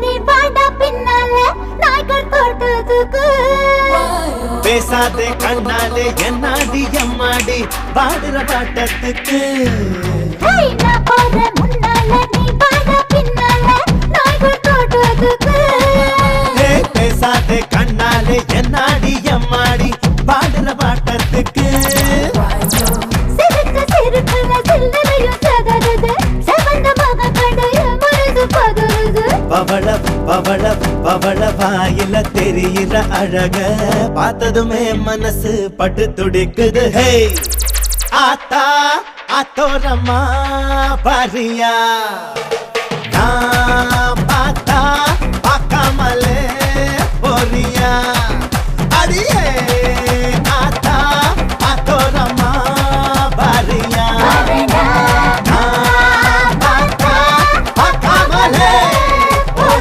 நீ பாடா பின்னால நாய்கள் தோட்டத்துக்கு பேசாதே கண்ணாலே என்னாடி எம்மாடி பாடுற பாட்டத்துக்கு நான் போறேன் முன்னால நீ பாடா பின்னால நாய்கள் தோட்டத்துக்கு பேசாதே கண்ணாலே என்னாடி எம்மாடி பாடுற பாட்டத்துக்கு சிறுக்கு சிறுக்குல சில்லறையும் சதறுது செவந்தமாக கடைய மனது பதறுது பவள பவள பவள வாயில தெரியிற அழக பார்த்ததுமே மனசு பட்டு துடிக்குது ஹே ஆத்தா ஆத்தோரமா பாரியா நான்